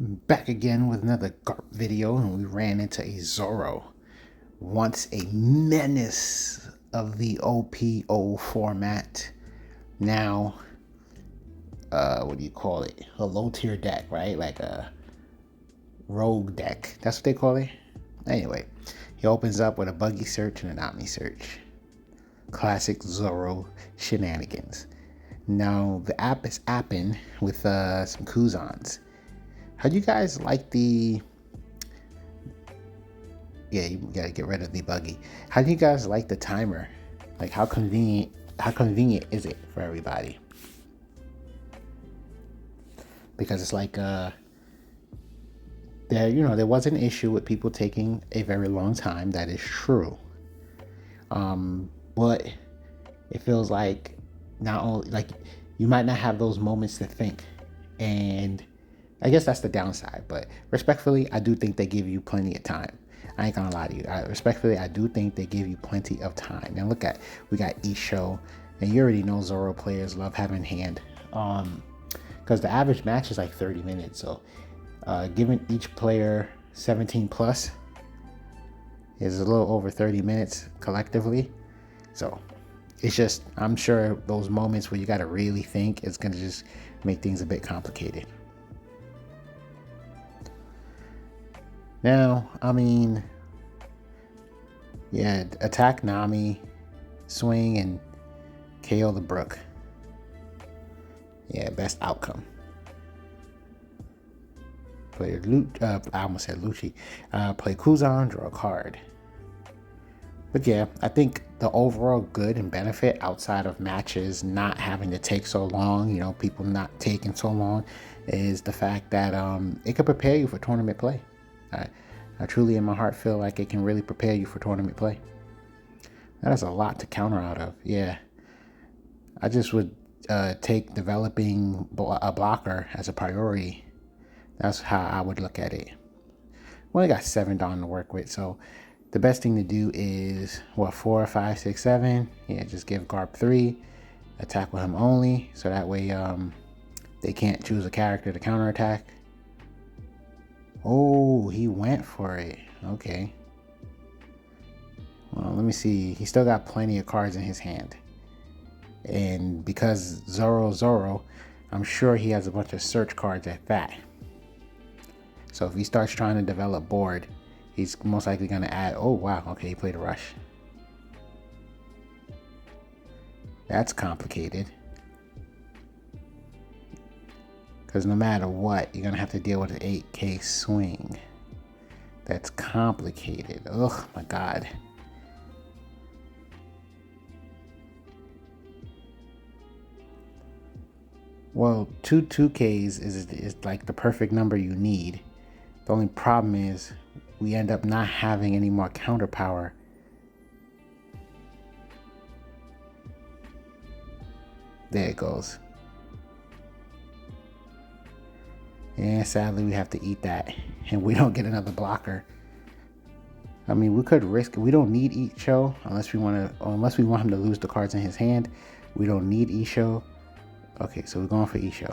Back again with another Garp video, and we ran into a Zoro. Once a menace of the op07 format. Now, what do you call it? A low tier deck, right? Like a rogue deck. That's what they call it. Anyway, he opens up with a buggy search and an omni search. Classic Zoro shenanigans. Now, the app is apping with some Kuzans. How do you guys like the... Yeah, you gotta get rid of the buggy. How do you guys like the timer? Like, how convenient is it for everybody? Because it's like there was an issue with people taking a very long time. That is true. But it feels like not only, like, you might not have those moments to think, and I guess that's the downside. But respectfully, I do think they give you plenty of time. I ain't gonna lie to you. Respectfully, I do think they give you plenty of time. Now look at, we got Isho, and you already know Zoro players love having hand. Because the average match is like 30 minutes. So giving each player 17 plus is a little over 30 minutes collectively. So it's just, I'm sure those moments where you got to really think, it's going to just make things a bit complicated. Now, I mean, yeah, attack Nami, swing, and KO the Brook. Yeah, best outcome. Play I almost said Lucci. Play Kuzan, draw a card. But yeah, I think the overall good and benefit outside of matches not having to take so long, you know, people not taking so long, is the fact that it could prepare you for tournament play. I truly in my heart feel like it can really prepare you for tournament play. That is a lot to counter out of. Yeah, I just would take developing a blocker as a priority. That's how I would look at it. We only got 7 Dawn to work with, so the best thing to do is, what, 4, 5, 6, 7? Yeah, just give Garp 3, attack with him only, so that way they can't choose a character to counterattack. Oh, he went for it. Okay. Well, let me see. He still got plenty of cards in his hand. And because Zoro, I'm sure he has a bunch of search cards at that. So if he starts trying to develop board, he's most likely going to add... Oh, wow. Okay, he played a rush. That's complicated. Because no matter what, you're going to have to deal with an 8K swing. That's complicated. Oh, my God. Well, 2Ks is like the perfect number you need. The only problem is we end up not having any more counter power. There it goes. And sadly, we have to eat that, and we don't get another blocker. I mean, we could risk. We don't need Isho unless we want him to lose the cards in his hand. We don't need Isho. Okay, so we're going for Isho.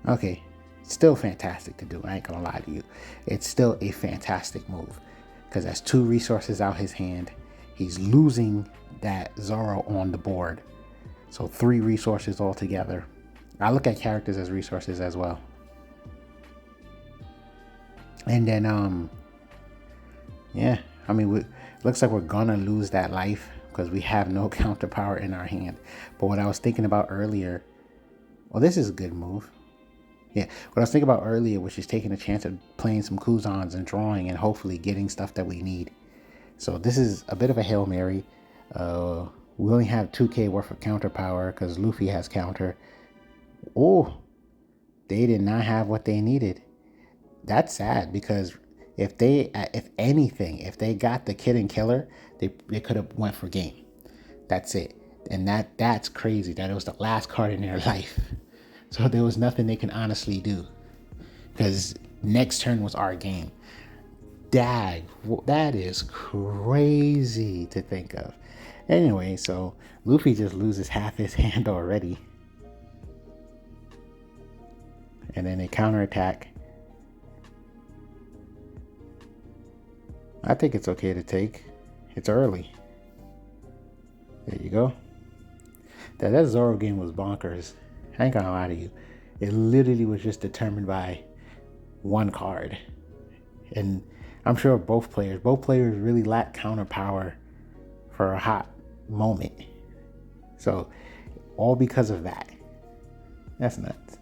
Okay, still fantastic to do. I ain't gonna lie to you. It's still a fantastic move because that's 2 resources out his hand. He's losing that Zoro on the board, so 3 resources altogether. I look at characters as resources as well. And then, yeah, I mean, looks like we're gonna lose that life because we have no counter power in our hand. But what I was thinking about earlier, well, this is a good move. Yeah, what I was thinking about earlier, which is taking a chance of playing some Kuzans and drawing and hopefully getting stuff that we need. So this is a bit of a Hail Mary. We only have 2K worth of counter power because Luffy has counter. Oh, they did not have what they needed. That's sad because if they got the Kid and Killer, they could have went for game. That's it. And that's crazy that it was the last card in their life. So there was nothing they can honestly do because next turn was our game. Dag, that is crazy to think of. Anyway, so Luffy just loses half his hand already. and then they counterattack. I think it's okay to take. It's early. There you go. That Zoro game was bonkers. I ain't gonna lie to you. It literally was just determined by one card. And I'm sure both players really lack counter power for a hot moment. So, all because of that. That's nuts.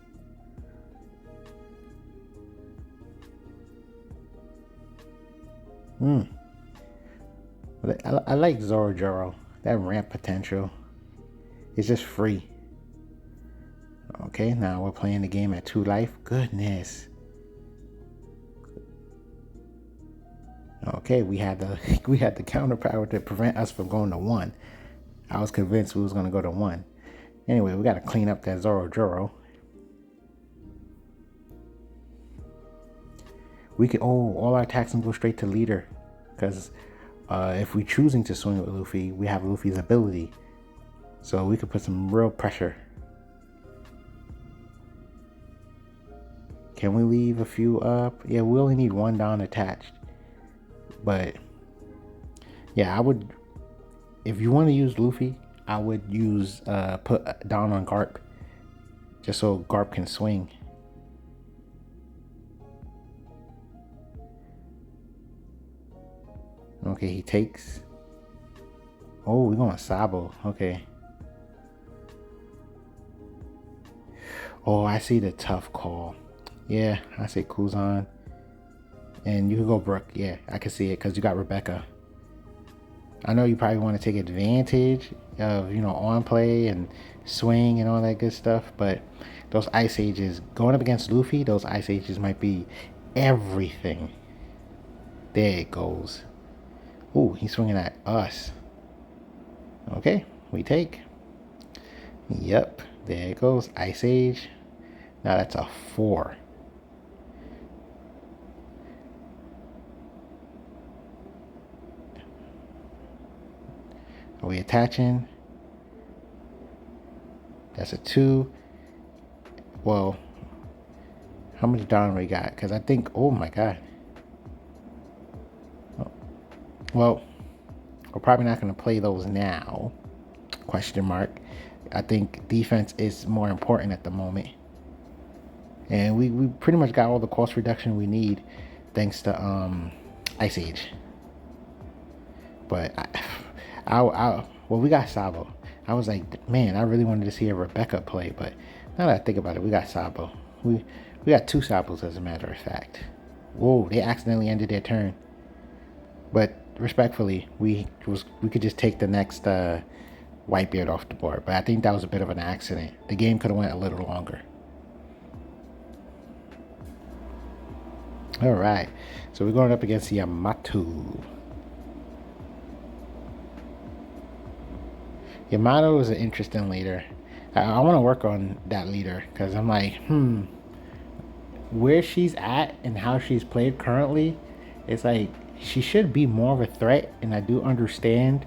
I like Zoro. That ramp potential. It's just free. Okay, now we're playing the game at 2 life. Goodness. Okay, we had the counter power to prevent us from going to 1. I was convinced we was gonna go to 1. Anyway, we gotta clean up that Zoro. We can all our attacks can go straight to leader, because if we choosing to swing with Luffy, we have Luffy's ability, so we could put some real pressure. Can we leave a few up? Yeah, we only need 1 down attached. But yeah, I would, if you want to use Luffy, I would use put down on Garp, just so Garp can swing. Okay, he takes. Oh, we're going Sabo. Okay. Oh, I see the tough call. Yeah, I say Kuzan. And you can go Brook. Yeah, I can see it because you got Rebecca. I know you probably want to take advantage of, on play and swing and all that good stuff, but those Ice Ages, going up against Luffy, those Ice Ages might be everything. There it goes. Ooh, he's swinging at us. Okay, we take. Yep, there it goes. Ice Age. Now that's a 4. Are we attaching? That's a 2. Well, how much down we got? Because I think, oh my god. Well, we're probably not going to play those now. Question mark. I think defense is more important at the moment. And we pretty much got all the cost reduction we need thanks to Ice Age. But well, we got Sabo. I was like, man, I really wanted to see a Rebecca play, but now that I think about it, we got Sabo. We got 2 Sabos, as a matter of fact. Whoa, they accidentally ended their turn. But respectfully, we could just take the next Whitebeard off the board. But I think that was a bit of an accident. The game could have went a little longer. All right, so we're going up against Yamato. Yamato is an interesting leader. I want to work on that leader because I'm like, where she's at and how she's played currently, it's like she should be more of a threat, and I do understand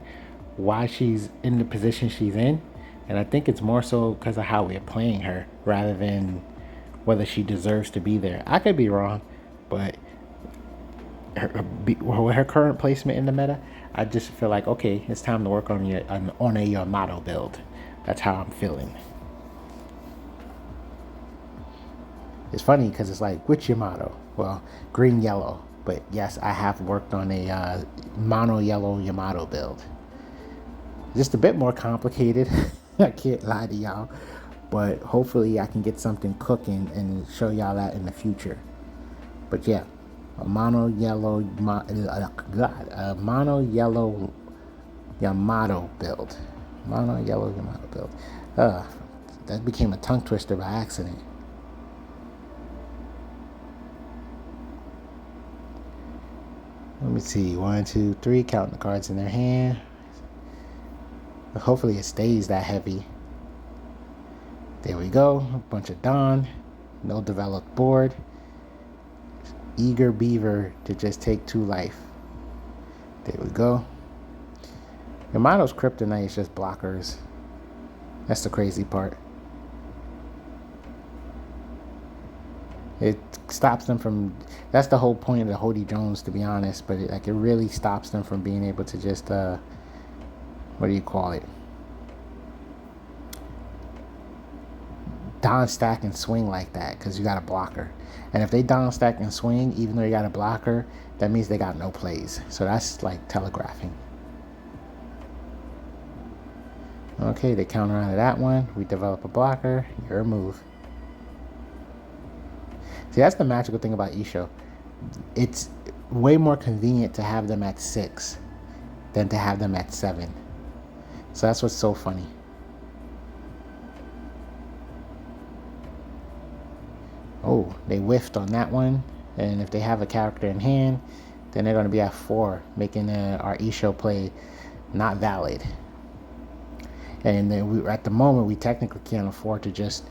why she's in the position she's in, and I think it's more so because of how we're playing her rather than whether she deserves to be there. I could be wrong, but her current placement in the meta, I just feel like, okay, it's time to work on a Yamato build. That's how I'm feeling. It's funny because it's like, which Yamato? Well, green, yellow. But yes, I have worked on a mono yellow Yamato build. Just a bit more complicated. I can't lie to y'all. But hopefully I can get something cooking and show y'all that in the future. But yeah, a mono yellow Yamato build. Mono yellow Yamato build. That became a tongue twister by accident. Let me see. 1, 2, 3. Counting the cards in their hand. Hopefully it stays that heavy. There we go. A bunch of Dawn. No developed board. Eager Beaver to just take 2 life. There we go. Yamato's kryptonite is just blockers. That's the crazy part. It stops them from. That's the whole point of the Hody Jones, to be honest. But it really stops them from being able to just what do you call it? Down stack and swing like that, because you got a blocker. And if they down stack and swing, even though you got a blocker, that means they got no plays. So that's like telegraphing. Okay, they counter out of that one. We develop a blocker. Your move. See, that's the magical thing about Isho. It's way more convenient to have them at 6 than to have them at 7. So that's what's so funny. Oh, they whiffed on that one. And if they have a character in hand, then they're going to be at 4, making our Isho play not valid. And then at the moment, we technically can't afford to just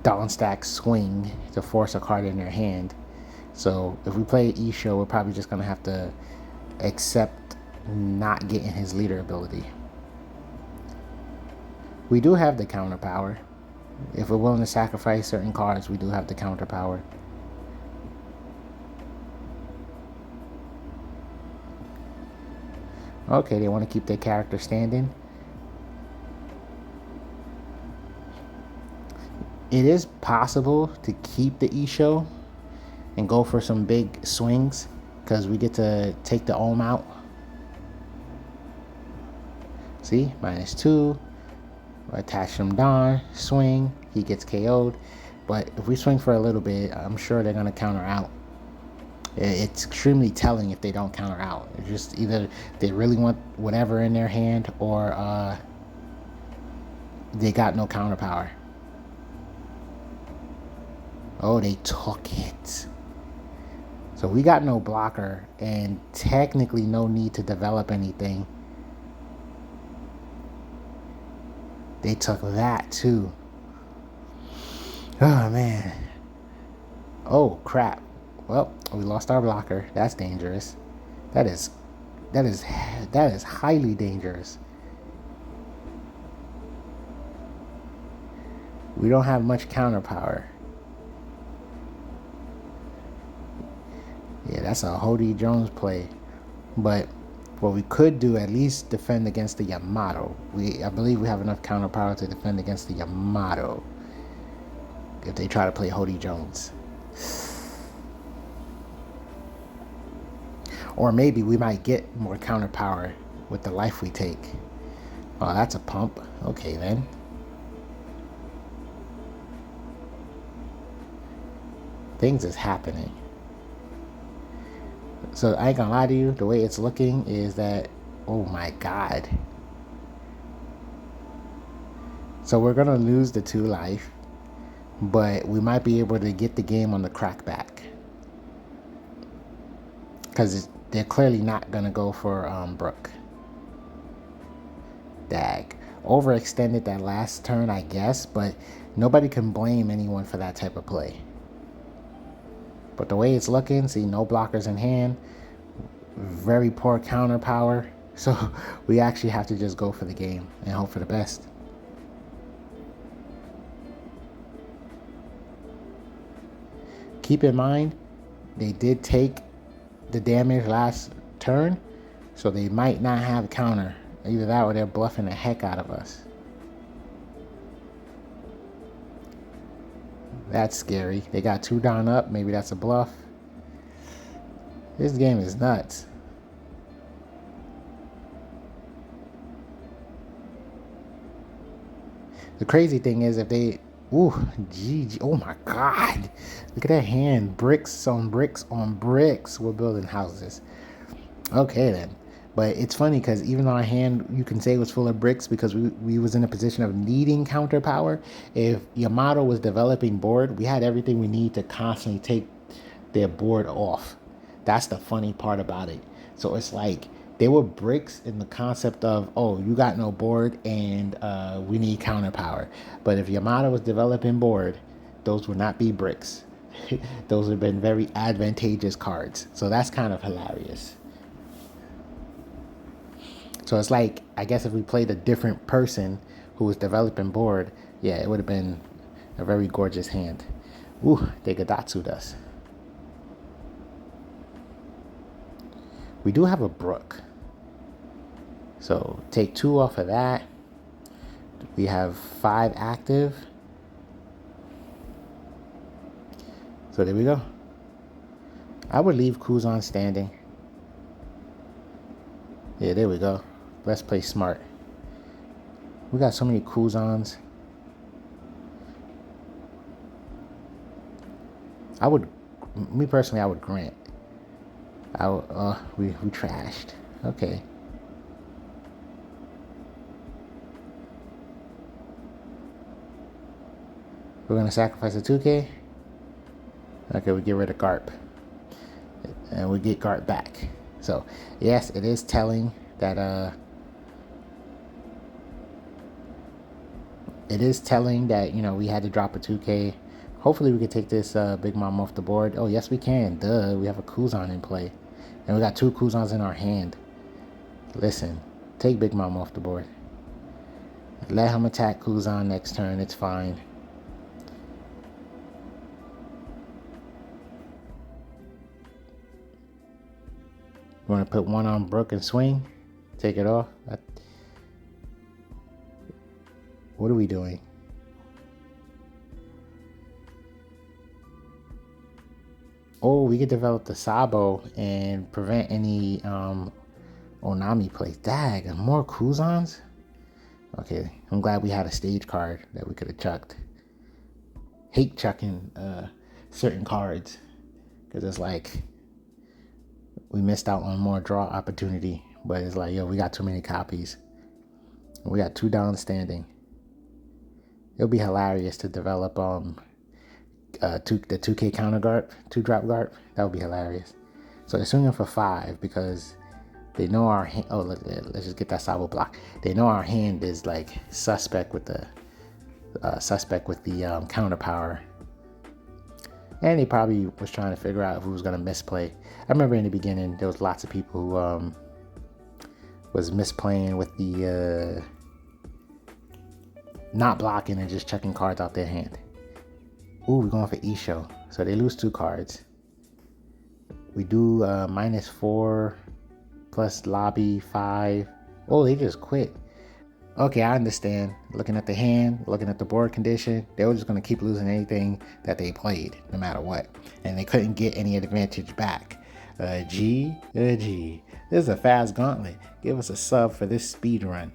down stack swing to force a card in their hand. So if we play Isho, we're probably just going to have to accept not getting his leader ability. We do have the counter power. If we're willing to sacrifice certain cards, we do have the counter power. Okay, they want to keep their character standing. It is possible to keep the Isho and go for some big swings, because we get to take the Ohm out. See, -2. Attach him down, swing, he gets KO'd. But if we swing for a little bit, I'm sure they're going to counter out. It's extremely telling if they don't counter out. It's just either they really want whatever in their hand, or they got no counter power. Oh, they took it. So we got no blocker and technically no need to develop anything. They took that too. Oh man. Oh crap. Well, we lost our blocker. That's dangerous. That is highly dangerous. We don't have much counter power. Yeah, that's a Hody Jones play. But what we could do, at least defend against the Yamato. I believe we have enough counter power to defend against the Yamato if they try to play Hody Jones. Or maybe we might get more counter power with the life we take. Oh, that's a pump. Okay then. Things is happening. So I ain't gonna lie to you, the way it's looking is that, oh my god. So we're gonna lose the 2 life, but we might be able to get the game on the crackback. Because they're clearly not gonna go for Brook. Dag. Overextended that last turn, I guess, but nobody can blame anyone for that type of play. But the way it's looking, see, no blockers in hand, very poor counter power. So we actually have to just go for the game and hope for the best. Keep in mind, they did take the damage last turn, so they might not have counter. Either that or they're bluffing the heck out of us. That's scary. They got 2 down up. Maybe that's a bluff. This game is nuts. The crazy thing is if they... Ooh, GG. Oh my god. Look at that hand. Bricks on bricks on bricks. We're building houses. Okay then. But it's funny because even though our hand, you can say, was full of bricks because we was in a position of needing counter power. If Yamato was developing board, we had everything we need to constantly take their board off. That's the funny part about it. So it's like they were bricks in the concept of, oh, you got no board and we need counter power. But if Yamato was developing board, those would not be bricks. Those would have been very advantageous cards. So that's kind of hilarious. So it's like, I guess if we played a different person who was developing board, yeah, it would have been a very gorgeous hand. Ooh, they Gadatsu'd us. We do have a Brook. So take 2 off of that. We have 5 active. So there we go. I would leave Kuzan standing. Yeah, there we go. Let's play smart. We got so many Kuzans. I would, me personally, I would grant. We trashed. Okay. We're gonna sacrifice a 2K. Okay, we get rid of Garp. And we get Garp back. So, yes, it is telling that, you know, we had to drop a 2K. Hopefully we can take this Big Mom off the board. Oh, yes, we can. Duh, we have a Kuzan in play. And we got 2 Kuzans in our hand. Listen, take Big Mom off the board. Let him attack Kuzan next turn. It's fine. You want to put 1 on Brook and swing? Take it off? What are we doing? Oh, we could develop the Sabo and prevent any Onami plays. Dag, more Kuzans? Okay, I'm glad we had a stage card that we could have chucked. Hate chucking certain cards. Because it's like, we missed out on more draw opportunity. But it's like, yo, we got too many copies. We got 2 down standing. It'll be hilarious to develop the 2K counter Garp, 2-drop Garp. That would be hilarious. So they're swinging for 5 because they know our hand. Oh, let's just get that Sabo block. They know our hand is like suspect with the counter power. And he probably was trying to figure out who was going to misplay. I remember in the beginning, there was lots of people who was misplaying with the not blocking and just checking cards out their hand. Ooh, we're going for Isho. So they lose 2 cards. We do -4 plus lobby 5. Oh, they just quit. Okay, I understand. Looking at the hand, looking at the board condition, they were just going to keep losing anything that they played, no matter what. And they couldn't get any advantage back. G. This is a fast gauntlet. Give us a sub for this speed run.